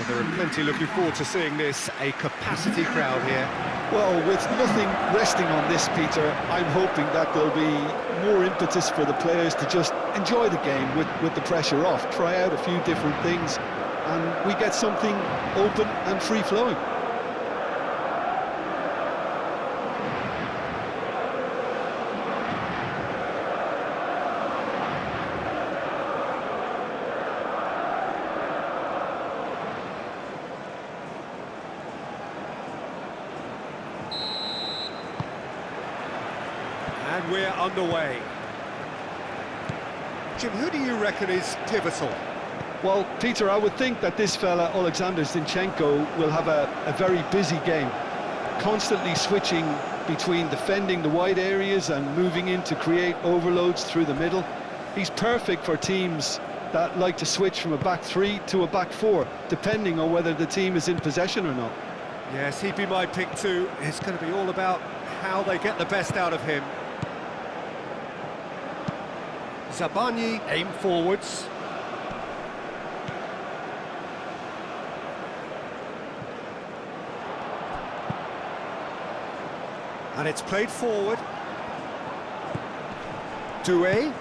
there are plenty looking forward to seeing this, a capacity crowd here. Well, with nothing resting on this, Peter, I'm hoping that there'll be more impetus for the players to just enjoy the game with the pressure off, try out a few different things, and we get something open and free-flowing. And we're underway. Jim, who do you reckon is pivotal? Well, Peter, I would think that this fella, Alexander Zinchenko, will have a very busy game, constantly switching between defending the wide areas and moving in to create overloads through the middle. He's perfect for teams that like to switch from a back three to a back four, depending on whether the team is in possession or not. Yes, he'd be my pick too. It's going to be all about how they get the best out of him. Zabani aim forwards. And it's played forward. Doué.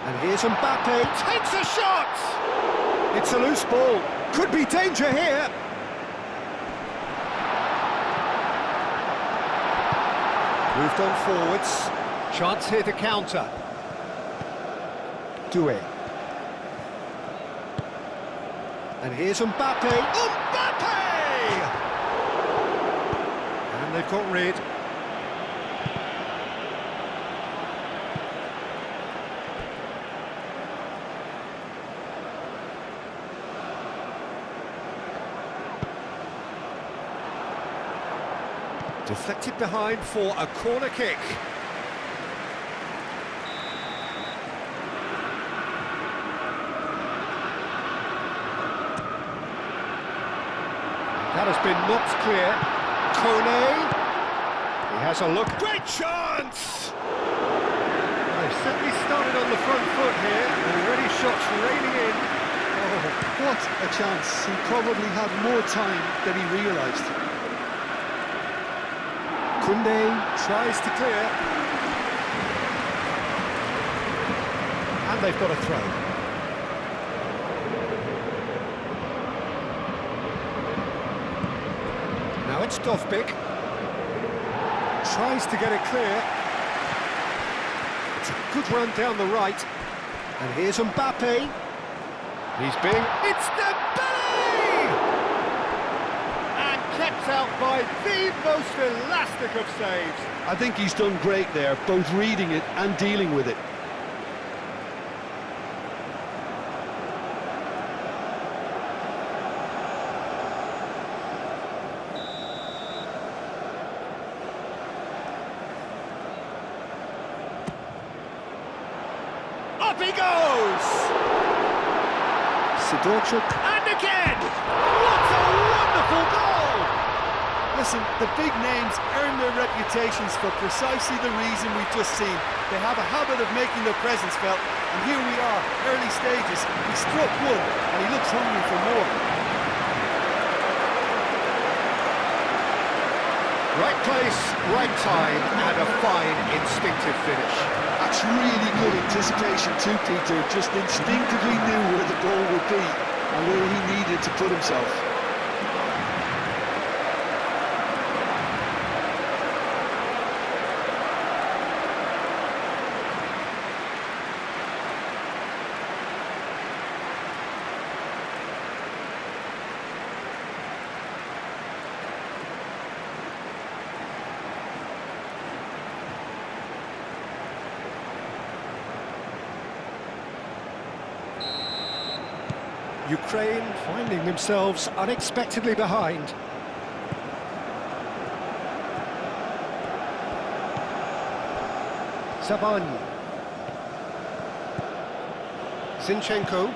And here's Mbappe, takes a shot! It's a loose ball, could be danger here. Moved on forwards, chance here to counter. Doué. And here's Mbappe, Mbappe! And they've got rid. Deflected behind for a corner kick. That has been knocked clear. Kone. He has a look. Great chance! They've certainly started on the front foot here. Already shots raining in. Oh, what a chance. He probably had more time than he realised. Koundé tries to clear. And they've got a throw. Now it's Dovbyk. Tries to get it clear. It's a good run down the right. And here's Mbappe. He's being... It's Dembele! And kept out by the most elastic of saves. I think he's done great there, both reading it and dealing with it. Up he goes! Sidorchuk. And again! What a wonderful goal! Listen, the big names earn their reputations for precisely the reason we've just seen. They have a habit of making their presence felt, and here we are, early stages. He struck one, and he looks hungry for more. Right place, right time, and a fine instinctive finish. That's really good anticipation too, Peter. Just instinctively knew where the ball would be and where he needed to put himself. Ukraine finding themselves unexpectedly behind. Zabani. Zinchenko.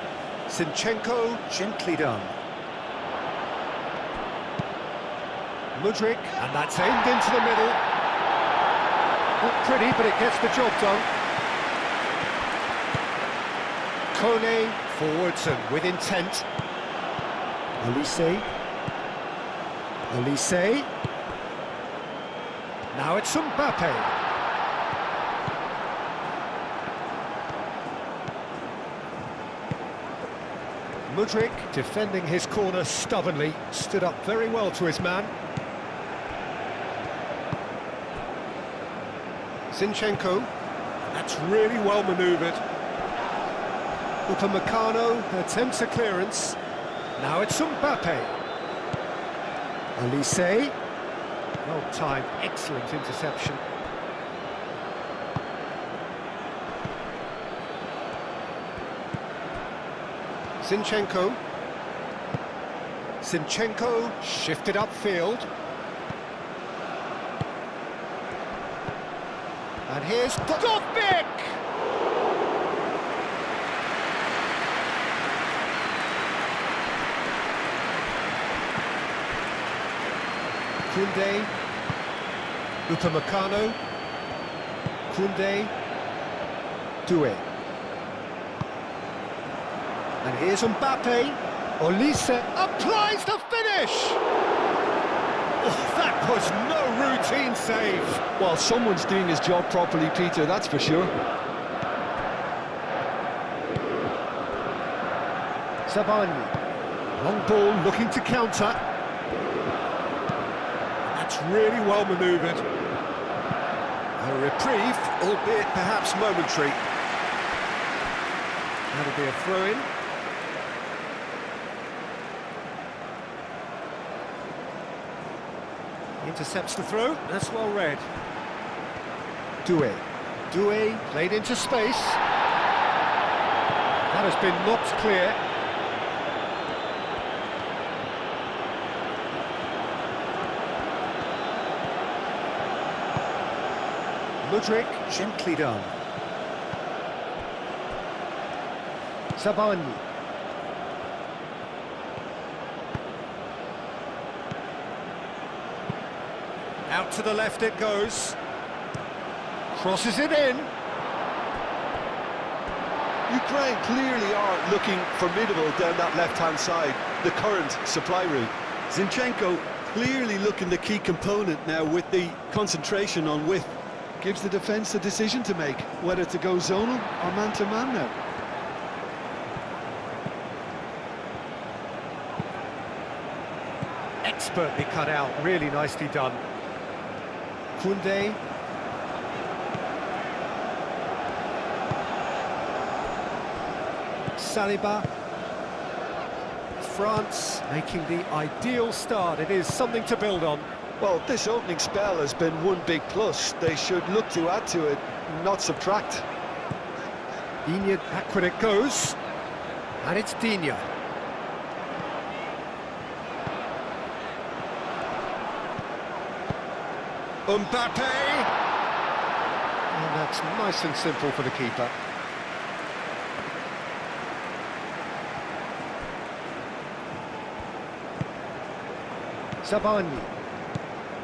Zinchenko, gently done. Mudryk, and that's aimed into the middle. Not pretty, but it gets the job done. Kone Forwards and with intent. Olise. Olise. Now it's Mbappe. Mudryk, defending his corner stubbornly, stood up very well to his man. Zinchenko, that's really well manoeuvred. Upamecano attempts a clearance. Now it's Mbappe. Olise. Well timed, excellent interception. Zinchenko. Zinchenko shifted upfield. And here's Dovbyk! Koundé. Upamecano. Koundé. Doué. And here's Mbappe. Olise applies the finish! Oh, that was no routine save. Well, someone's doing his job properly, Peter, that's for sure. Savani. Long ball looking to counter. That's really well manoeuvred. A reprieve, albeit perhaps momentary. That'll be a throw-in. Intercepts the throw, that's well read. Doué. Doué played into space. That has been knocked clear. Mudryk, gently done. Savani. Out to the left it goes. Crosses it in. Ukraine clearly are looking formidable down that left-hand side, the current supply route. Zinchenko clearly looking the key component now with the concentration on width. Gives the defence a decision to make, whether to go zonal or man-to-man now. Expertly cut out, really nicely done. Koundé. Saliba. France making the ideal start. It is something to build on. Well, this opening spell has been one big plus. They should look to add to it, not subtract. Digne, backward it goes. And it's Digne. Mbappe! And that's nice and simple for the keeper. Savani.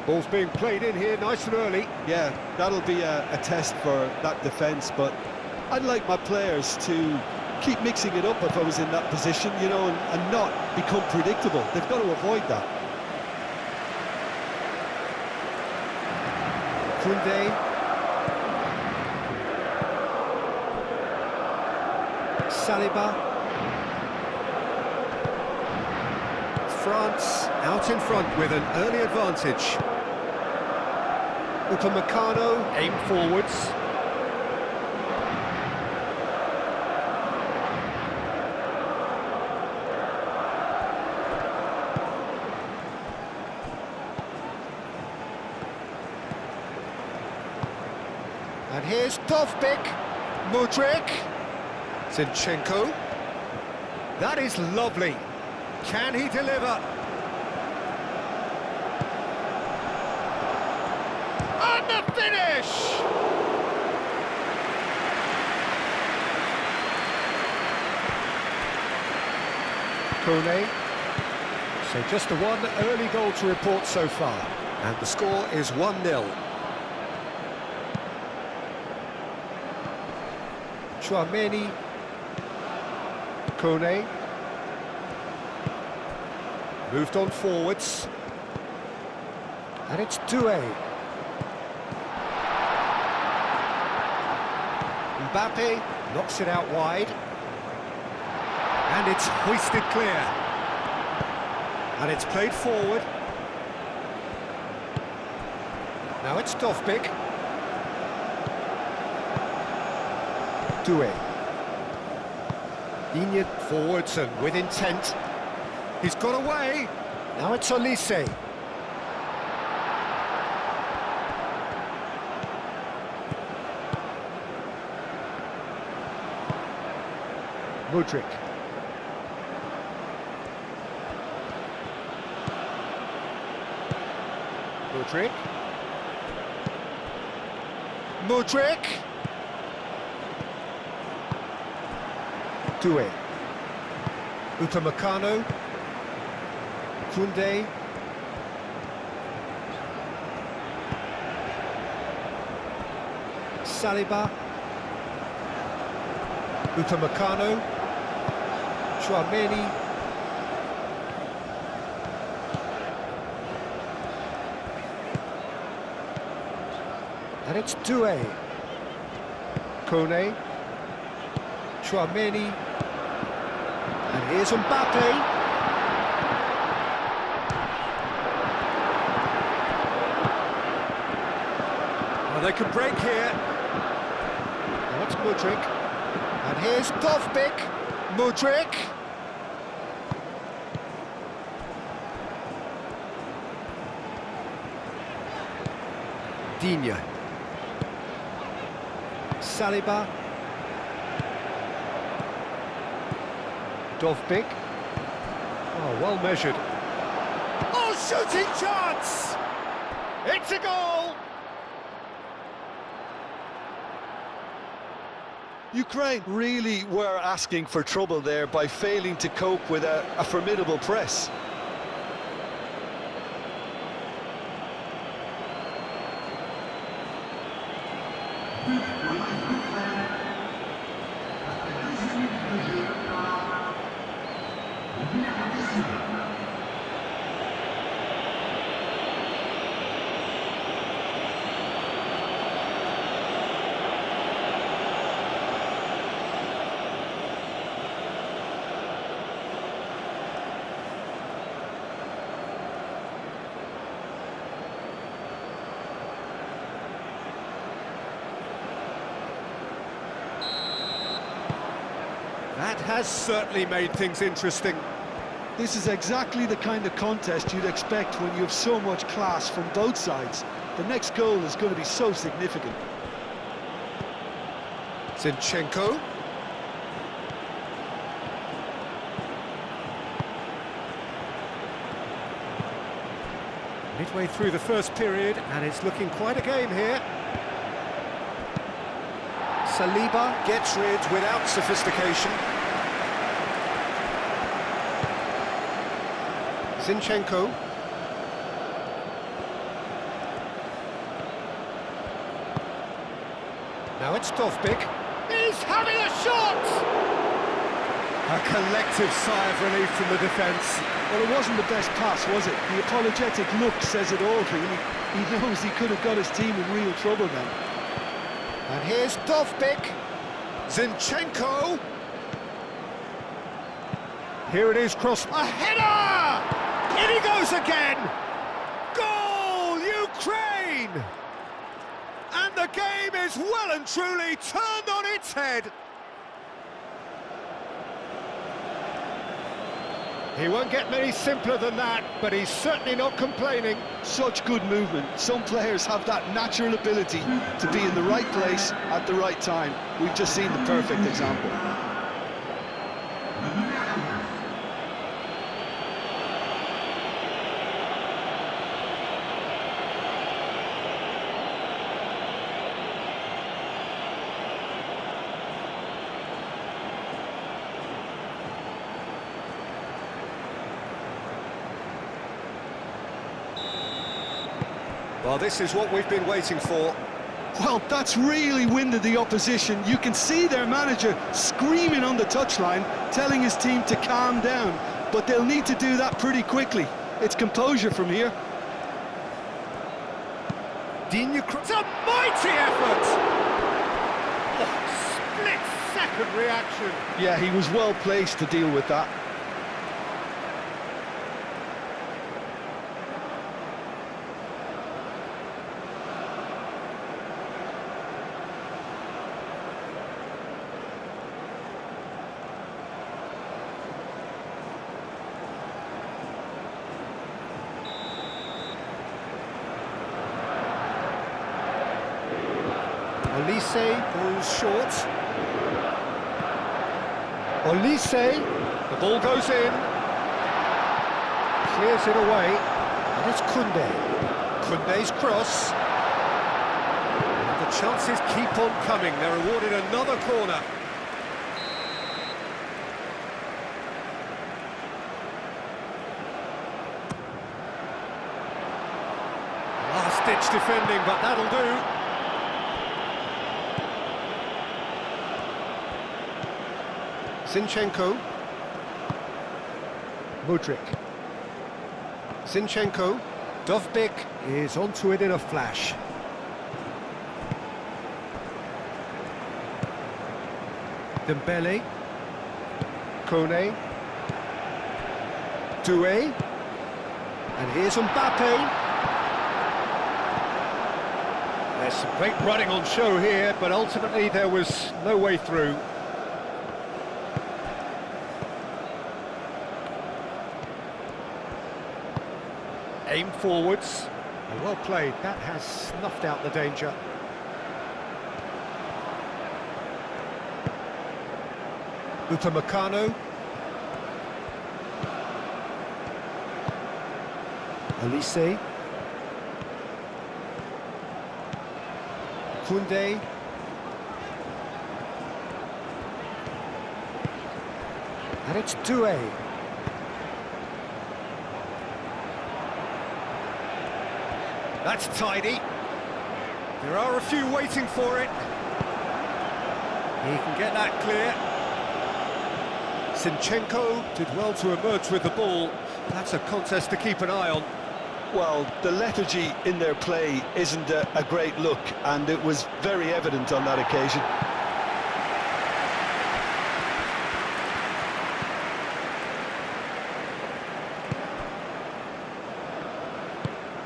Ball's being played in here nice and early. Yeah, that'll be a test for that defence, but I'd like my players to keep mixing it up if I was in that position, you know, and not become predictable. They've got to avoid that. Koundé. Saliba. France out in front with an early advantage. Upamecano aim forwards. And here's Dovbyk. Mudryk. Zinchenko. That is lovely. Can he deliver? And the finish! Koundé. So just the one early goal to report so far. And the score is 1-0. Chouameni. Kone. Moved on forwards. And it's Doué. Mbappe knocks it out wide. And it's hoisted clear. And it's played forward. Now it's Dovbyk. Doué. Digne forwards and with intent. He's got away. Now it's Olise. Mudryk. Mudryk. Mudryk. Doué. Upamecano. Koundé. Saliba. Upamecano. Chouameni. And it's Doué. Kone. Chouameni. And here's Mbappe. Well, they can break here. Now it's Mudryk. And here's Dovbyk. Mudryk. Digne. Saliba. Dovbyk. Oh, well measured. Oh, shooting chance! It's a goal! Ukraine really were asking for trouble there by failing to cope with a formidable press. That has certainly made things interesting. This is exactly the kind of contest you'd expect when you have so much class from both sides. The next goal is going to be so significant. Zinchenko. Midway through the first period, and it's looking quite a game here. Saliba gets rid without sophistication. Zinchenko. Now it's Dovbyk. He's having a shot! A collective sigh of relief from the defence. Well, it wasn't the best pass, was it? The apologetic look says it all, really. He knows he could have got his team in real trouble then. And here's Dovbyk. Zinchenko. Here it is, cross. A header! In he goes again! Goal, Ukraine! And the game is well and truly turned on its head. He won't get many simpler than that, but he's certainly not complaining. Such good movement. Some players have that natural ability to be in the right place at the right time. We've just seen the perfect example. Well, this is what we've been waiting for. Well, that's really winded the opposition. You can see their manager screaming on the touchline, telling his team to calm down, but they'll need to do that pretty quickly. It's composure from here. It's a mighty effort! Oh, split-second reaction. Yeah, he was well placed to deal with that. Olise goes short. Olise, the ball goes in. Clears it away. And it's Koundé. Koundé's cross. And the chances keep on coming. They're awarded another corner. Last-ditch defending, but that'll do. Zinchenko. Mudryk. Zinchenko. Dovbyk is onto it in a flash. Dembele. Kone. Doué. And here's Mbappe. There's some great running on show here, but ultimately there was no way through. Aim forwards. Well played, that has snuffed out the danger. Upamecano. Olise. Koundé. And it's Doué. That's tidy. There are a few waiting for it. He can get that clear. Zinchenko did well to emerge with the ball. That's a contest to keep an eye on. Well, the lethargy in their play isn't a great look, and it was very evident on that occasion.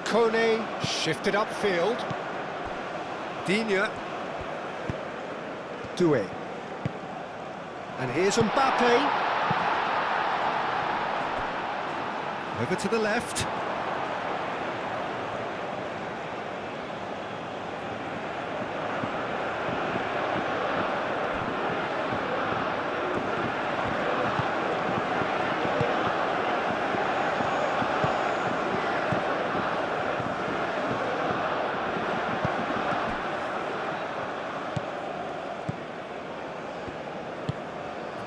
Kone shifted upfield. Digne. Doué. And here's Mbappe. Over to the left.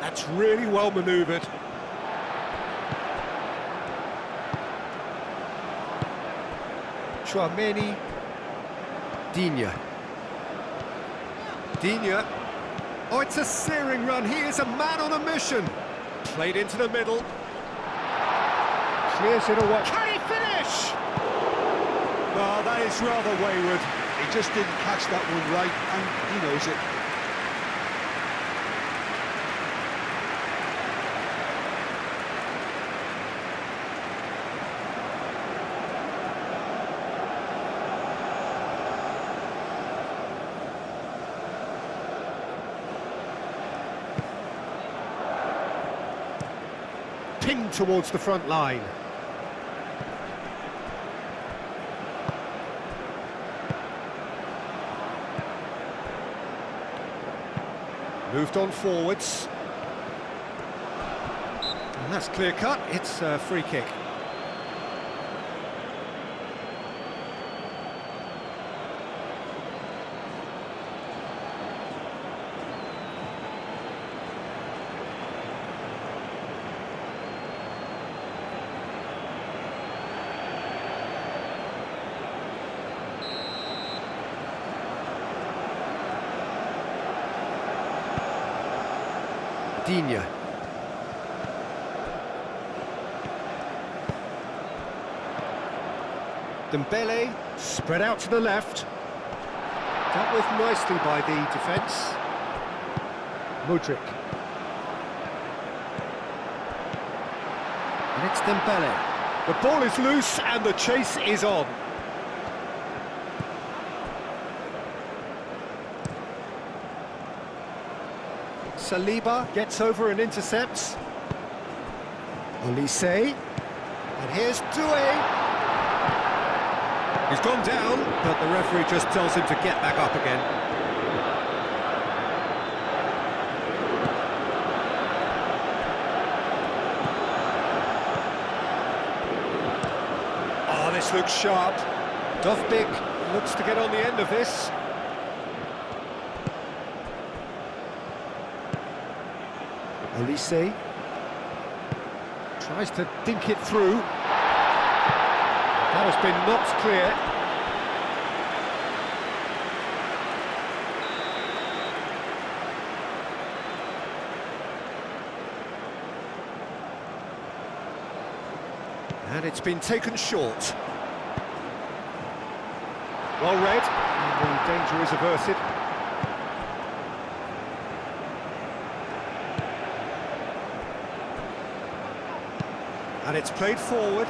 That's really well manoeuvred. Chouameni. Digne. Digne. Oh, it's a searing run. He is a man on a mission. Played into the middle. Clears it away. Can he finish? Oh, that is rather wayward. He just didn't catch that one right, and he knows it. Pinged towards the front line. Moved on forwards. And that's clear cut. It's a free kick. Digne. Dembele, spread out to the left. Dealt with nicely by the defence. Modric. And it's Dembele. The ball is loose and the chase is on. Saliba gets over and intercepts. Olise. And here's Doué. He's gone down, but the referee just tells him to get back up again. Oh, this looks sharp. Dovbik looks to get on the end of this. Olise tries to dink it through. That has been knocked clear. And it's been taken short. Well read, and the danger is averted. And it's played forward.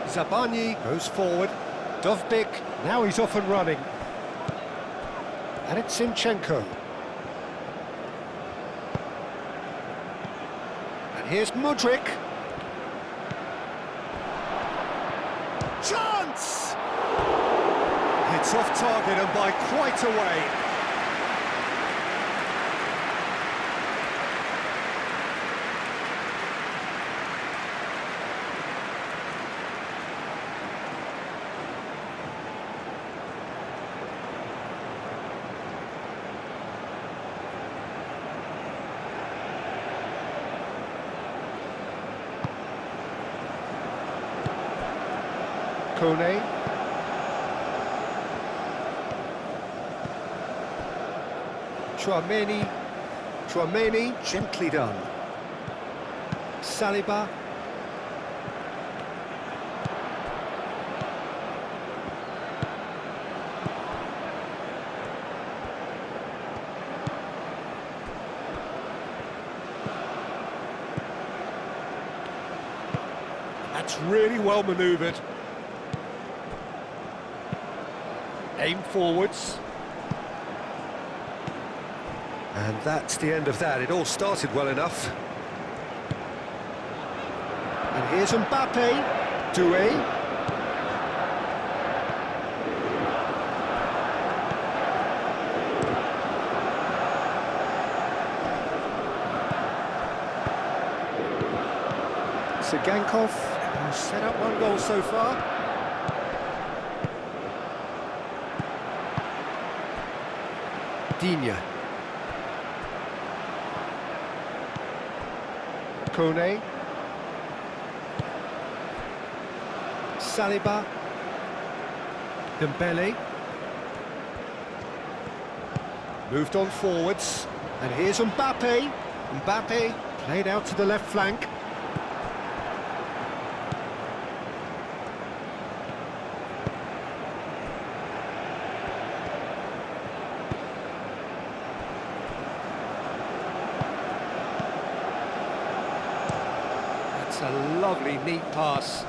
Zabani goes forward. Dovbik, now he's off and running. And it's Zinchenko. And here's Modric. Chance! It's off target and by quite a way. Kone. Chouameni, gently done. Saliba. That's really well manoeuvred. Aim forwards. And that's the end of that. It all started well enough. And here's Mbappe. Doué. Sigankov has set up one goal so far. Digne. Kone. Saliba. Dembele. Moved on forwards. And here's Mbappe. Mbappe played out to the left flank. A lovely, neat pass.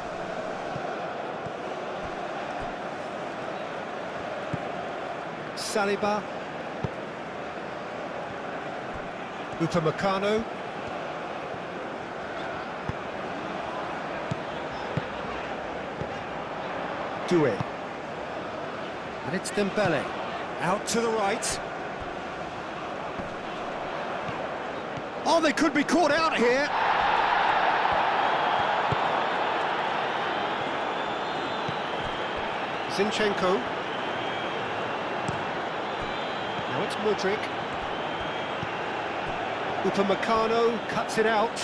Saliba. Upamecano. Doué. And it's Dembele. Out to the right. Oh, they could be caught out here. Zinchenko. Now it's Modric. Upamecano cuts it out.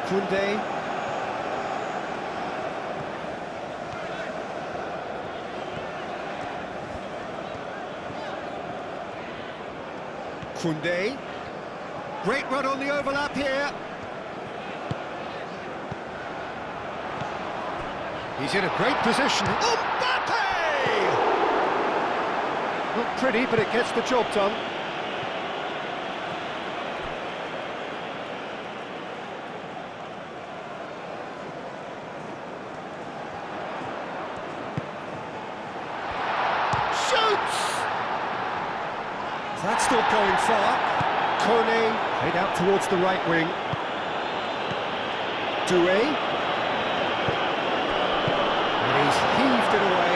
Koundé. Koundé. Great run on the overlap here. He's in a great position. Mbappe! Not pretty, but it gets the job done. Shoots! That's still going far. Kone, played out towards the right wing. Doué. And he's heaved it away.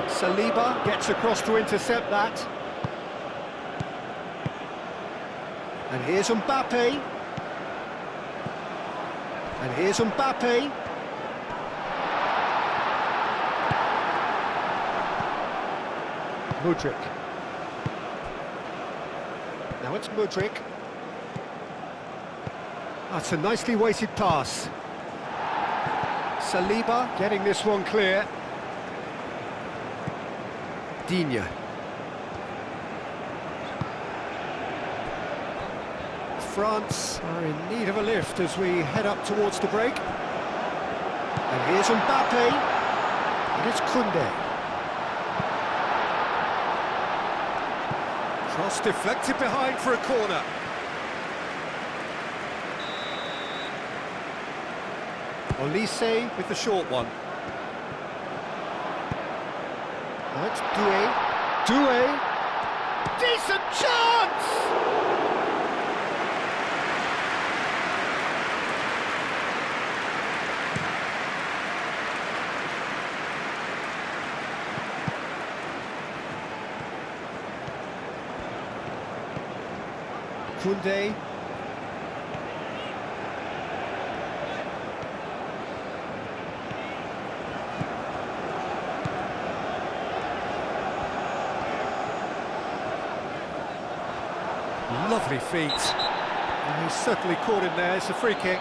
Saliba gets across to intercept that. And here's Mbappe. And here's Mbappe. Mudryk. Now it's Mudryk. That's a nicely weighted pass. Saliba getting this one clear. Digne. France are in need of a lift as we head up towards the break. And here's Mbappe. And it's Koundé. Cross deflected behind for a corner. Olise with the short one. Now it's Doué. Doué. Decent chance! Koundé. Lovely feet. And he's certainly caught him there. It's a free kick.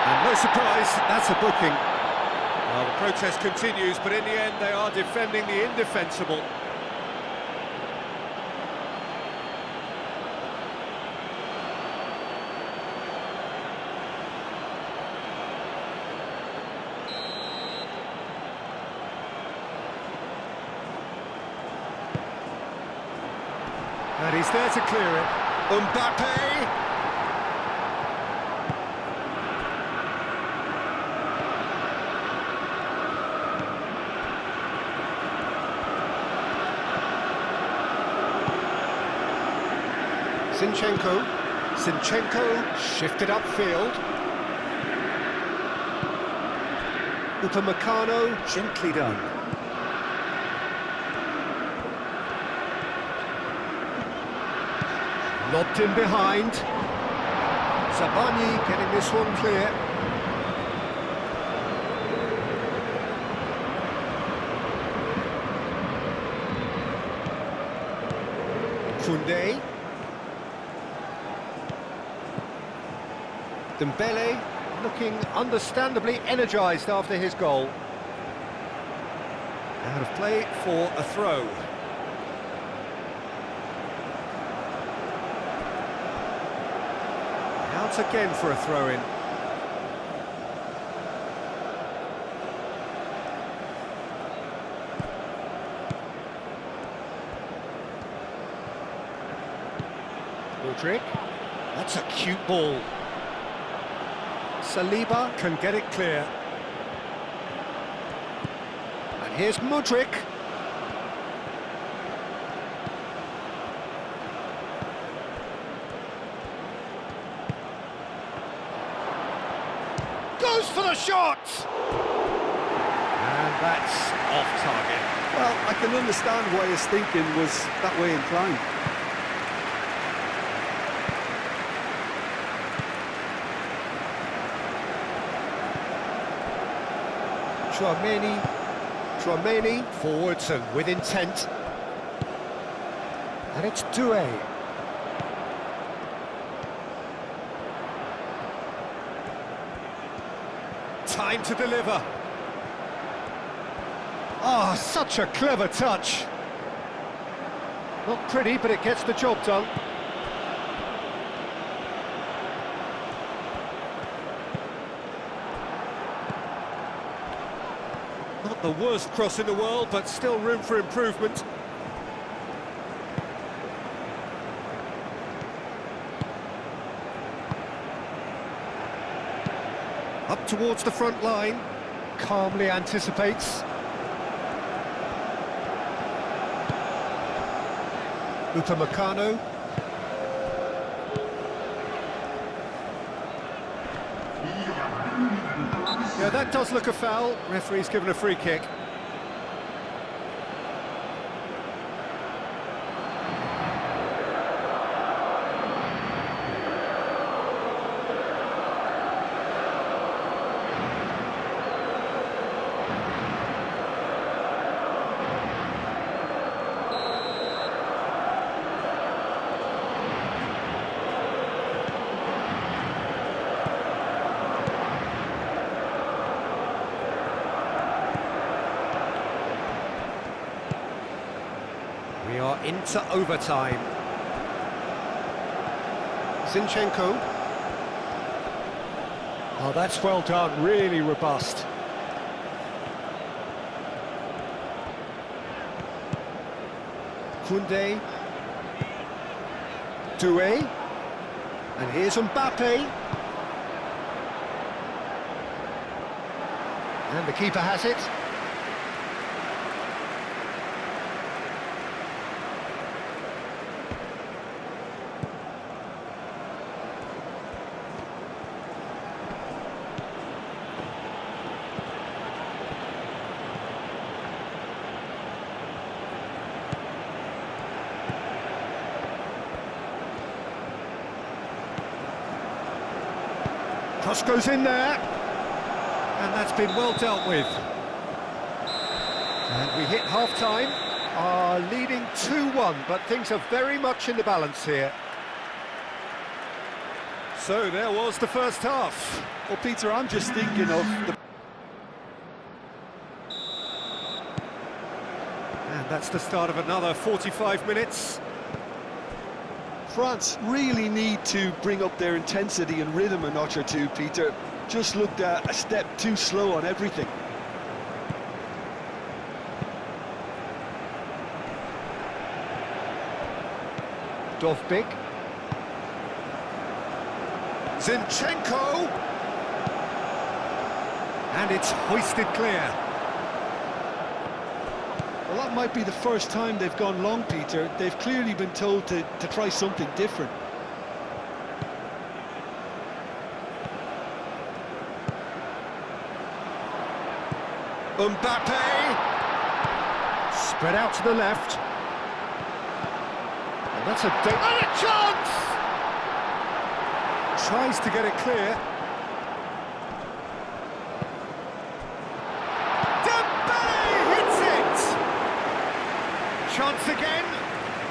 And no surprise, that's a booking. Well, the protest continues, but in the end they are defending the indefensible. And he's there to clear it. Mbappe! Zinchenko shifted upfield. Upamecano, gently done. Lobbed in behind. Zabani getting this one clear. Koundé. Dembele looking understandably energised after his goal. Out of play for a throw. Out again for a throw-in. Mudryk. That's a cute ball. Saliba can get it clear. And here's Mudryk. Goes for the shot! And that's off target. Well, I can understand why his thinking was that way inclined. Chouameni forwards and with intent. And it's Doué. Time to deliver. Ah, such a clever touch. Not pretty, but it gets the job done. Not the worst cross in the world, but still room for improvement. Up towards the front line, calmly anticipates. Upamecano. Yeah, that does look a foul. Referee's given a free kick. We are into overtime. Zinchenko. Oh, that's well done, really robust. Koundé. Doué. And here's Mbappe. And the keeper has it. Cross goes in there, and that's been well dealt with. And we hit half-time, are leading 2-1, but things are very much in the balance here. So there was the first half. Well, Peter, I'm just thinking of the... And that's the start of another 45 minutes. France really need to bring up their intensity and rhythm a notch or two, Peter. Just looked a step too slow on everything. Dovbik. Zinchenko! And it's hoisted clear. Well, that might be the first time they've gone long, Peter. They've clearly been told to try something different. Mbappe! Spread out to the left. And that's a chance! Tries to get it clear. Chance again?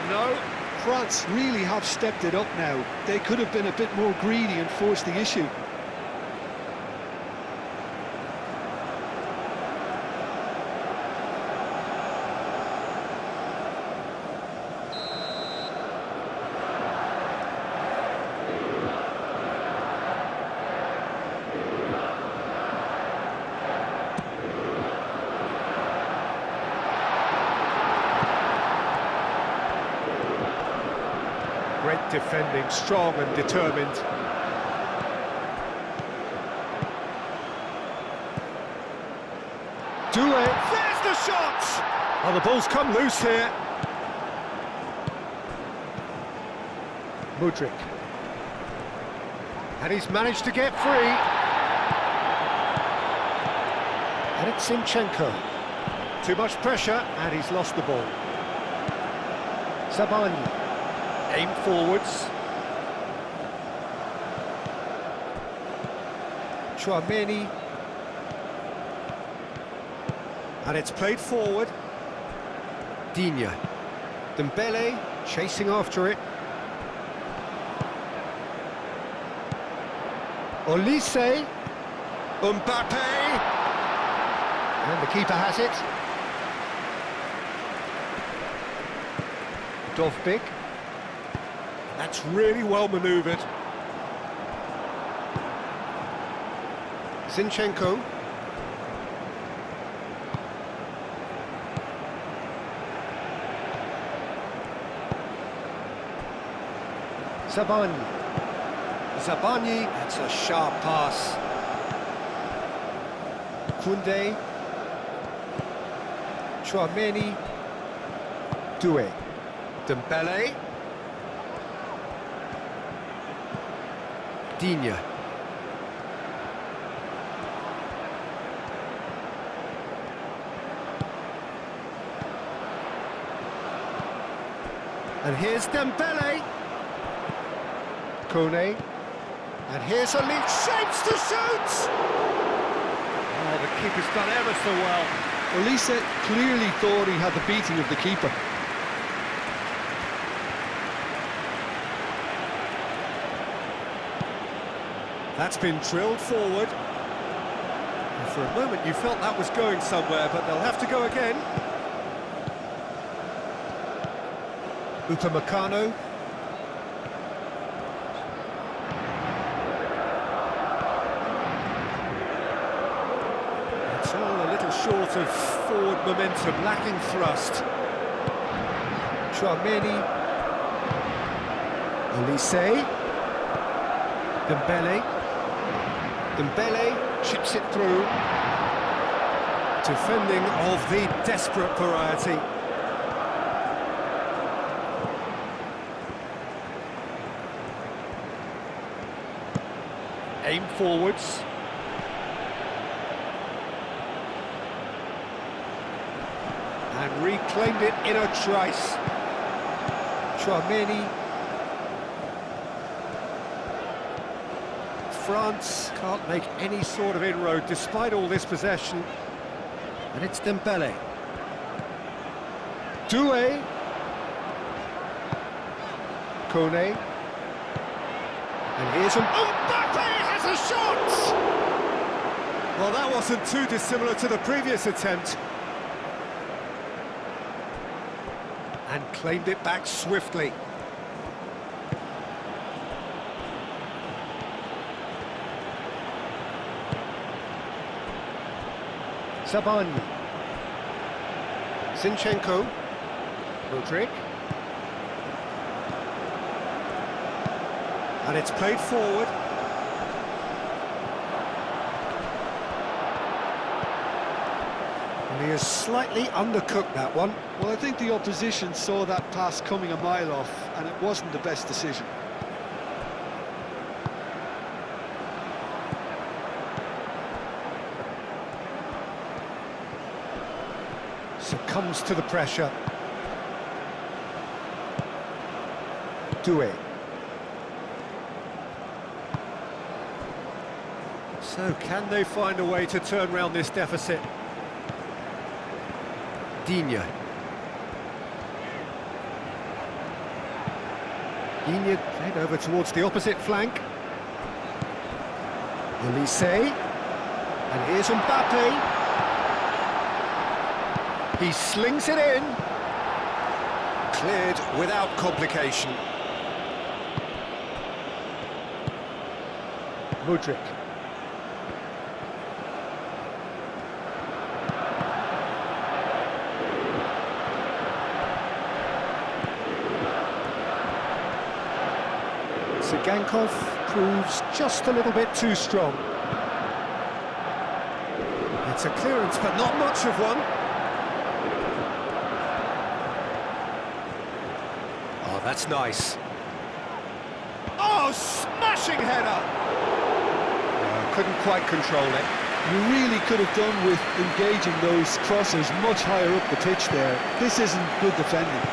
No. France really have stepped it up now. They could have been a bit more greedy and forced the issue. Great defending, strong and determined. Doué, there's the shot! Oh, the ball's come loose here. Mudryk. And he's managed to get free. And it's Zinchenko. Too much pressure, and he's lost the ball. Sabani. Aim forwards. Chouameni. And it's played forward. Digne. Dembele chasing after it. Olise. Mbappe! And the keeper has it. Dovbik. That's really well manoeuvred. Zinchenko. Zabani, that's a sharp pass. Koundé. Chouameni. Doué. Dembele. Digne. And here's Dembele. Kone. And here's a lead, shapes to shoot! Oh, the keeper's done ever so well. Olise clearly thought he had the beating of the keeper. That's been drilled forward. And for a moment you felt that was going somewhere, but they'll have to go again. Upamecano. It's all a little short of forward momentum, lacking thrust. Chouameni. Olise. Dembele. Dembele chips it through. Defending of the desperate variety. Aim forwards. And reclaimed it in a trice. Chouameni. France can't make any sort of inroad despite all this possession. And it's Dembele. Doué. Kone. And here's Mbappe has a shot! Well, that wasn't too dissimilar to the previous attempt. And claimed it back swiftly. Zabani. Zinchenko. Modric. And it's played forward. And he has slightly undercooked that one. Well, I think the opposition saw that pass coming a mile off, and it wasn't the best decision. Succumbs to the pressure. Doué. So, can they find a way to turn around this deficit? Digne. Digne played over towards the opposite flank. Olise. And here's Mbappe. He slings it in. Cleared without complication. Modric. Sigankov proves just a little bit too strong. It's a clearance, but not much of one. Oh, that's nice. Oh, smashing header! Couldn't quite control it. You really could have done with engaging those crosses much higher up the pitch there. This isn't good defending.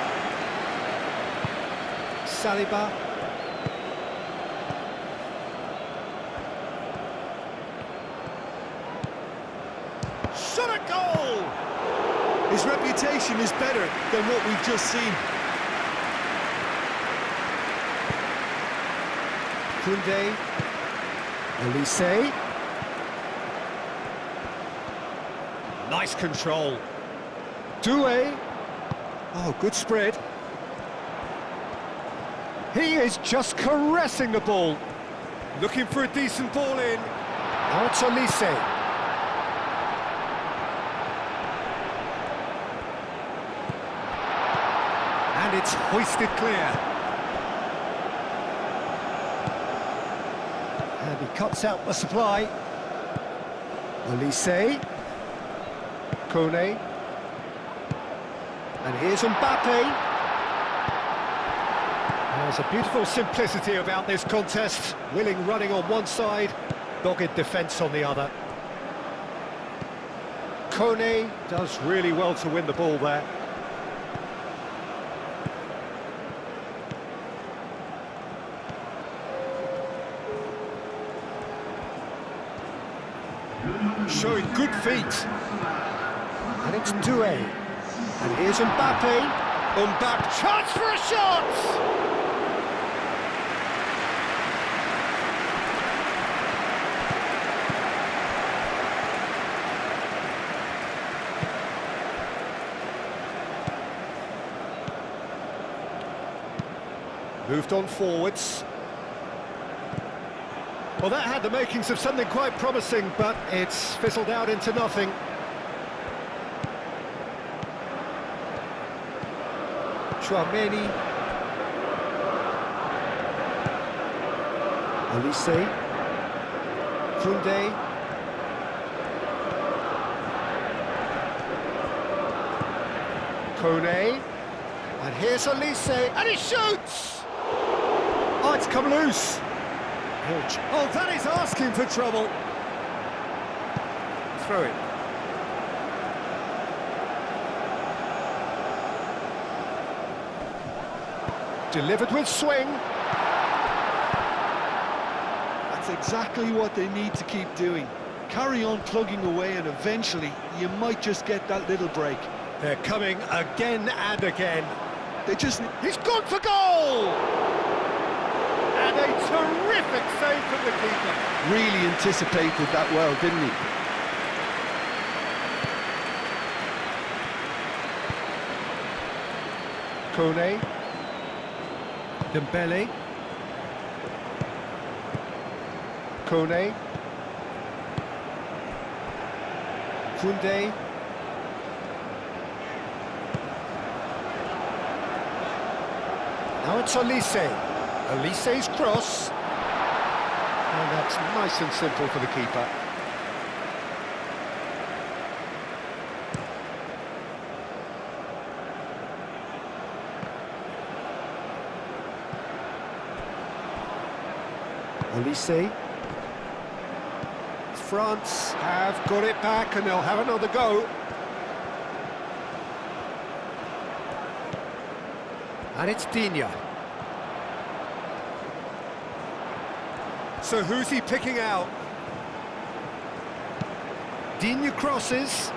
Saliba. Shot a goal! His reputation is better than what we've just seen. Koundé. Olise. Nice control. Doué. Oh, good spread. He is just caressing the ball. Looking for a decent ball in. Now it's Olise. And it's hoisted clear. And he cuts out the supply. Olise. Kone. And here's Mbappe. There's a beautiful simplicity about this contest. Willing running on one side, dogged defence on the other. Kone does really well to win the ball there. Showing good feet. And it's Doué. And here's Mbappe. Mbappe, chance for a shot! Moved on forwards. Well, that had the makings of something quite promising, but it's fizzled out into nothing. Chouameni. Olise. Koundé. Kone. And here's Olise, and he shoots! Oh, it's come loose. Oh, that is asking for trouble. Throw it. Delivered with swing. That's exactly what they need to keep doing. Carry on plugging away and eventually you might just get that little break. They're coming again and again. They just... He's gone for goal! And a terrific save from the keeper. Really anticipated that well, didn't he? Kone. Dembele. Kone. Koundé. Now it's Olise. Olise's cross. And that's nice and simple for the keeper. Olise. France have got it back and they'll have another go. And it's Digne. So who's he picking out? Digne crosses.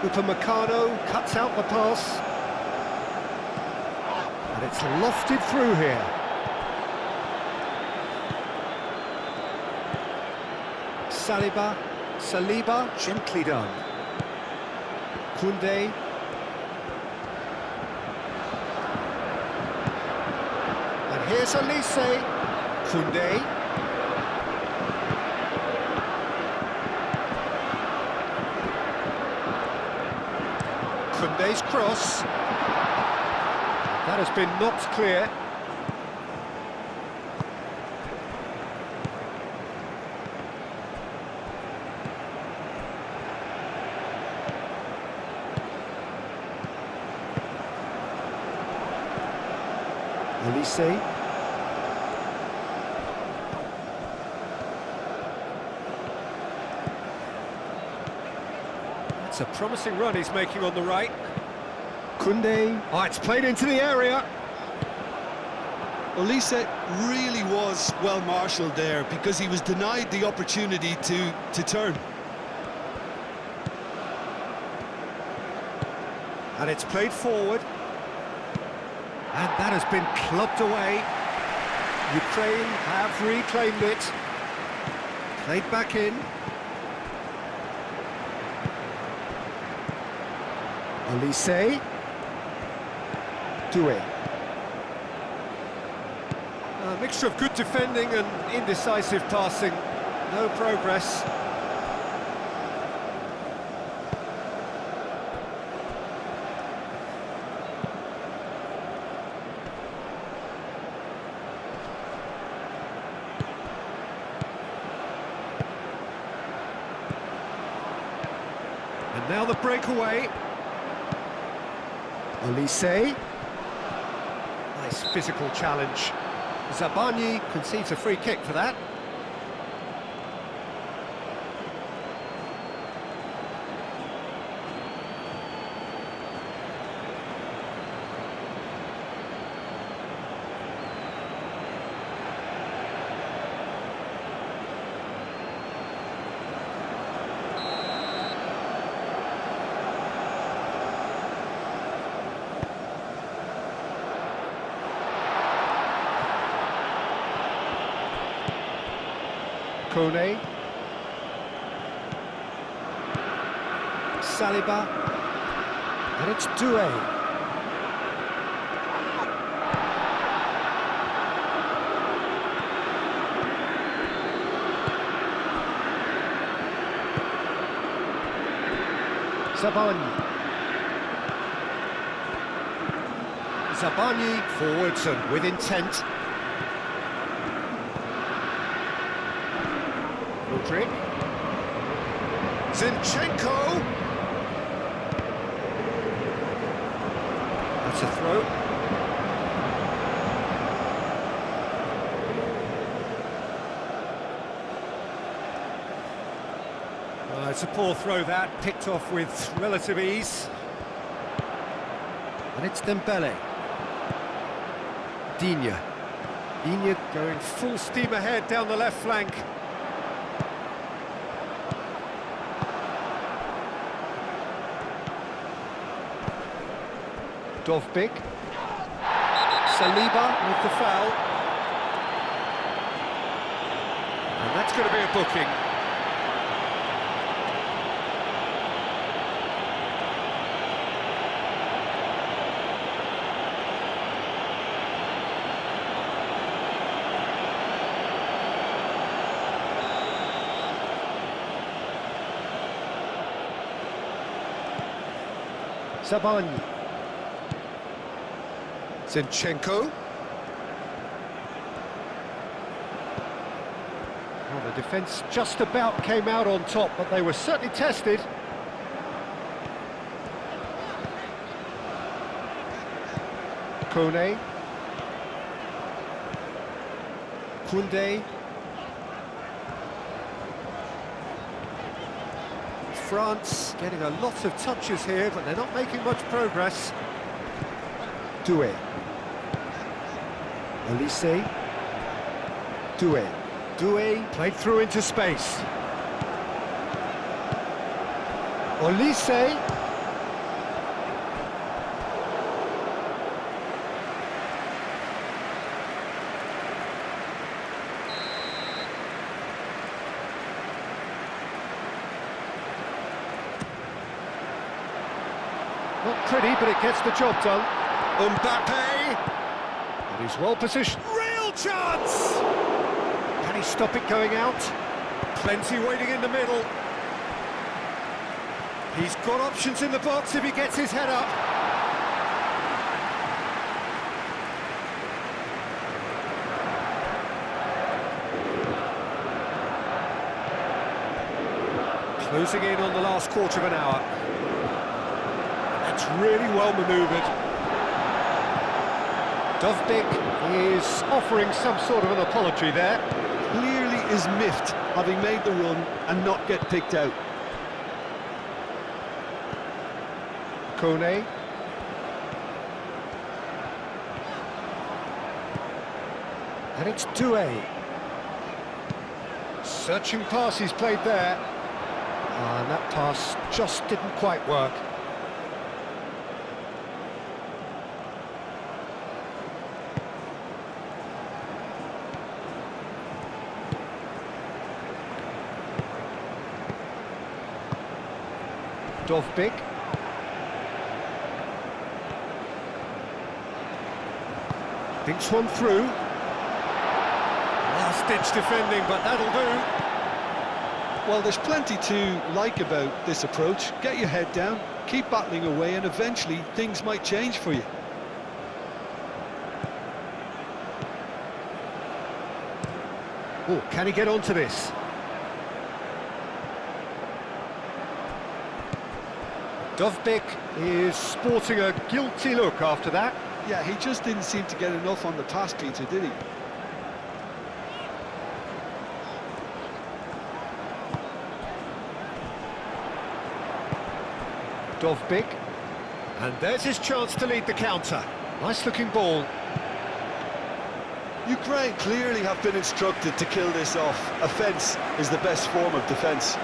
Upamecano cuts out the pass. And it's lofted through here. Saliba, gently done. Koundé. And here's Olise. Koundé. Koundé's cross. That has been knocked clear. Olise. That's a promising run he's making on the right. Koundé. Oh, it's played into the area. Olise really was well marshalled there because he was denied the opportunity to turn. And it's played forward. And that has been clubbed away. Ukraine have reclaimed it. Played back in. Olise. Doué. A mixture of good defending and indecisive passing. No progress. And now the breakaway. Olise. Nice physical challenge. Zabani concedes a free kick for that. Kone. Saliba. And it's Doué. Zabani forwards and with intent. Rodrigue. Zinchenko. That's a throw. It's a poor throw that, picked off with relative ease. And it's Dembele. Digne. Digne going full steam ahead down the left flank. Dovbyk. Saliba with the foul. And that's going to be a booking. Zabani. Zinchenko. Well, the defence just about came out on top, but they were certainly tested. Kone. Koundé. France getting a lot of touches here, but they're not making much progress. Doué. Olise. Doué. Doué played through into space. Olise. Not pretty, but it gets the job done. Mbappe. And he's well positioned. Real chance! Can he stop it going out? Plenty waiting in the middle. He's got options in the box if he gets his head up. Closing in on the last quarter of an hour. That's really well manoeuvred. Dovbyk is offering some sort of an apology there. Clearly is miffed, having made the run and not get picked out. Kone. And it's Doué. Searching pass he's played there. And that pass just didn't quite work. Dovbik. Thinks one through. Last-ditch defending, but that'll do. Well, there's plenty to like about this approach. Get your head down, keep battling away, and eventually things might change for you. Oh, can he get onto this? Dovbik is sporting a guilty look after that. Yeah, he just didn't seem to get enough on the pass, Peter, did he? Dovbik. And there's his chance to lead the counter. Nice-looking ball. Ukraine clearly have been instructed to kill this off. Offence is the best form of defence.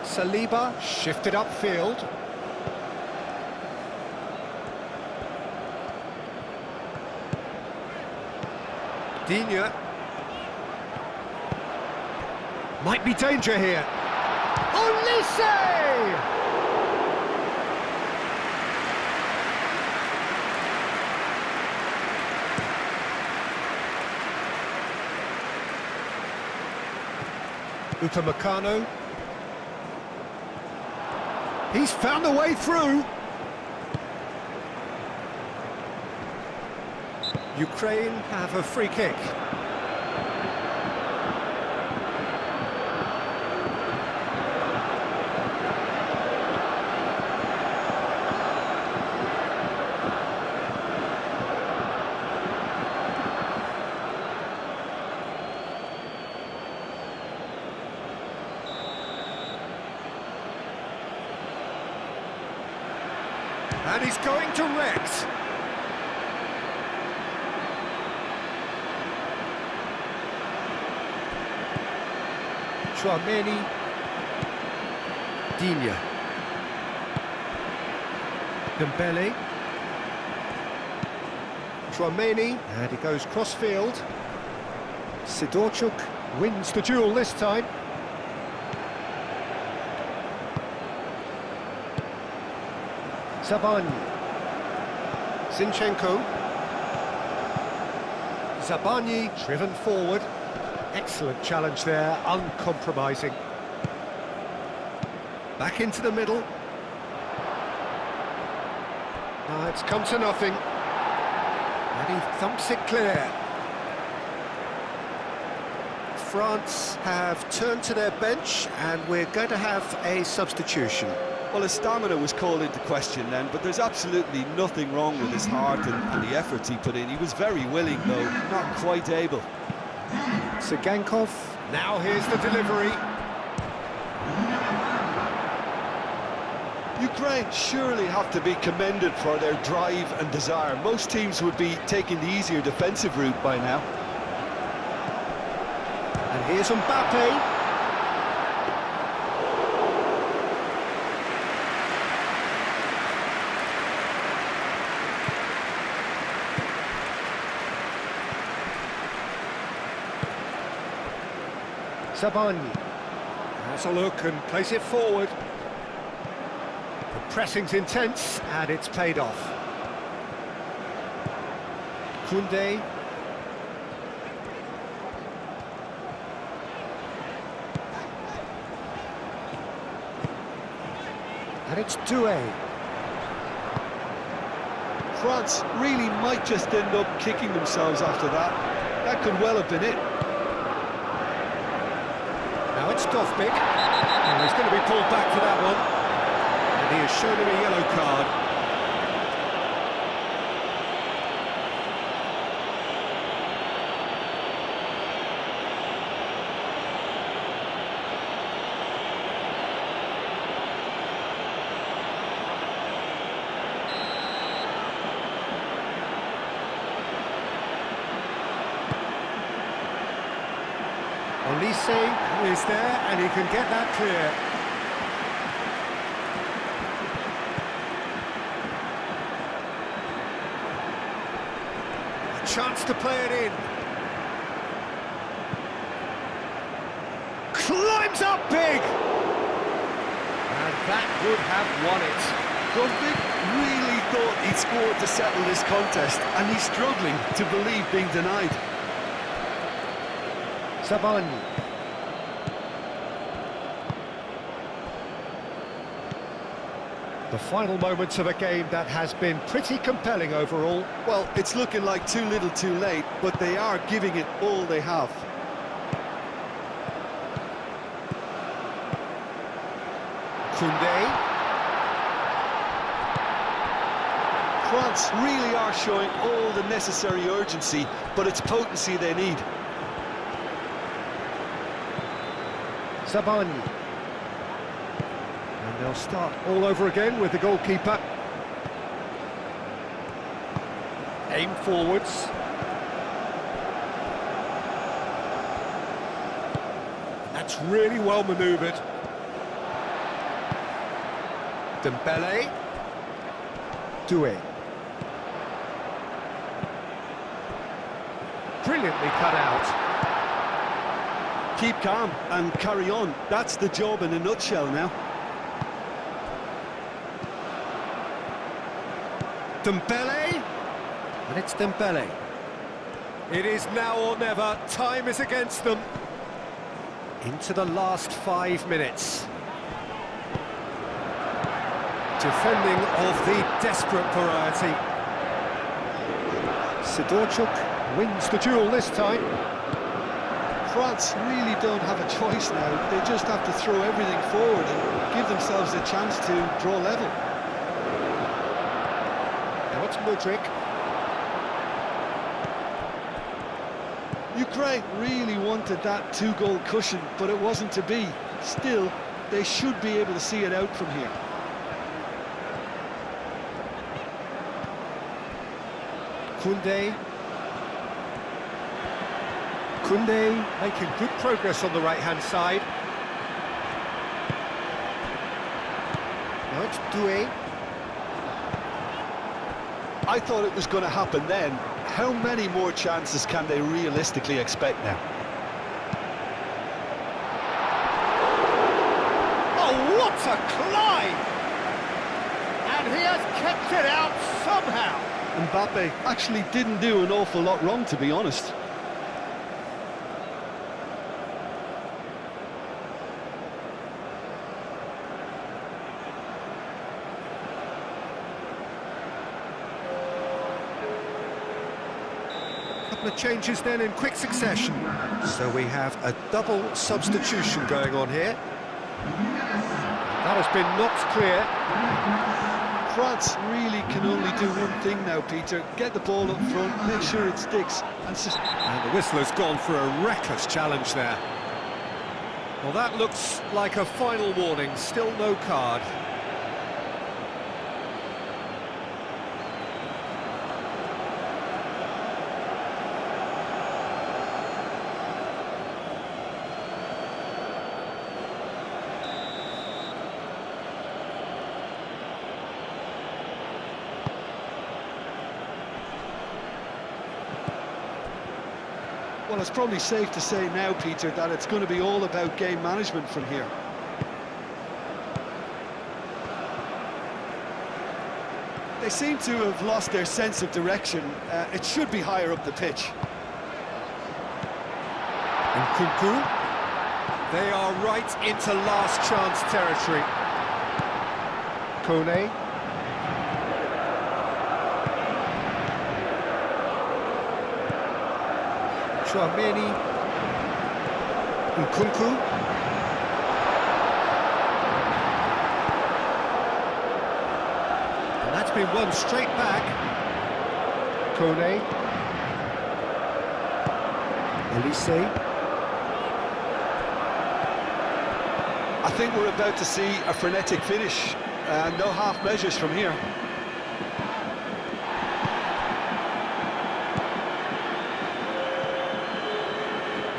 Saliba shifted upfield. Digne. Might be danger here. Olise! Upamecano. He's found a way through. Ukraine have a free kick. And he's going direct. Chouameni. Digne. Dembele. Chouameni, and he goes cross-field. Sidorchuk wins the duel this time. Zabani. Zinchenko. Zabani driven forward. Excellent challenge there, uncompromising. Back into the middle. It's come to nothing. And he thumps it clear. France have turned to their bench, and we're going to have a substitution. Well, his stamina was called into question then, but there's absolutely nothing wrong with his heart and the efforts he put in. He was very willing, though, not quite able. Sagankov, now here's the delivery. Ukraine surely have to be commended for their drive and desire. Most teams would be taking the easier defensive route by now. And here's Mbappe. Zabani has a look and plays it forward. The pressing's intense and it's paid off. Koundé. And it's Doué. France really might just end up kicking themselves after that. That could well have been it. Now it's Dovbik. And he's going to be pulled back for that one. And he has shown him a yellow card. Olise is there, and he can get that clear. A chance to play it in. Climbs up big! that would have won it. Grunberg really thought he'd scored to settle this contest, and he's struggling to believe being denied. Zabalny. The final moments of a game that has been pretty compelling overall. Well, it's looking like too little too late, but they are giving it all they have. Koundé. France really are showing all the necessary urgency, but it's potency they need. Zabalny. And they'll start all over again with the goalkeeper. Aim forwards. That's really well manoeuvred. Dembele. Doué. Brilliantly cut out. Keep calm and carry on. That's the job in a nutshell now. Dembele. And it's Dembele. It is now or never. Time is against them. Into the last 5 minutes. Defending of the desperate variety. Sidorchuk wins the duel this time. France really don't have a choice now. They just have to throw everything forward and give themselves a chance to draw level. Now it's Mudryk. Ukraine really wanted that two-goal cushion, but it wasn't to be. Still, they should be able to see it out from here. Koundé. Koundé making good progress on the right-hand side. Now it's Doué. I thought it was going to happen then. How many more chances can they realistically expect now? Oh, what a climb! And he has kept it out somehow. Mbappe actually didn't do an awful lot wrong, to be honest. Couple of changes then in quick succession. So we have a double substitution going on here. That has been knocked clear. France really can only do one thing now, Peter. Get the ball up front, make sure it sticks, and the whistler's gone for a reckless challenge there. Well, that looks like a final warning. Still no card. Well, it's probably safe to say now, Peter, that it's going to be all about game management from here. They seem to have lost their sense of direction. It should be higher up the pitch. And Nkunku. They are right into last chance territory. Kone. Chouameni. Nkunku. And that's been won straight back. Kone. Elise. I think we're about to see a frenetic finish. No half measures from here.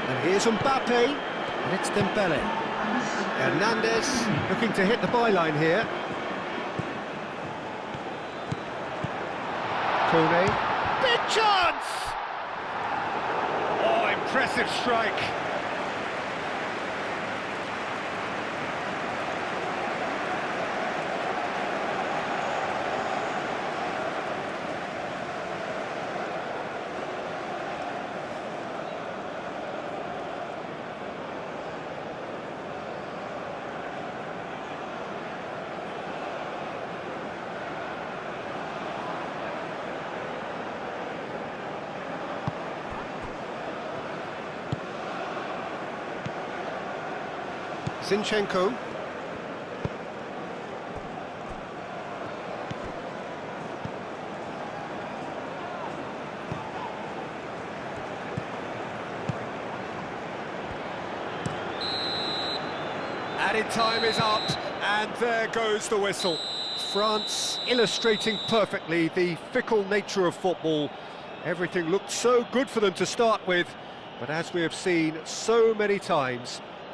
And here's Mbappe, and it's Dembele. Hernandez looking to hit the byline here. Kone. Big chance! Oh, impressive strike. Zinchenko. Added time is up, and there goes the whistle. France illustrating perfectly the fickle nature of football. Everything looked so good for them to start with, but as we have seen so many times,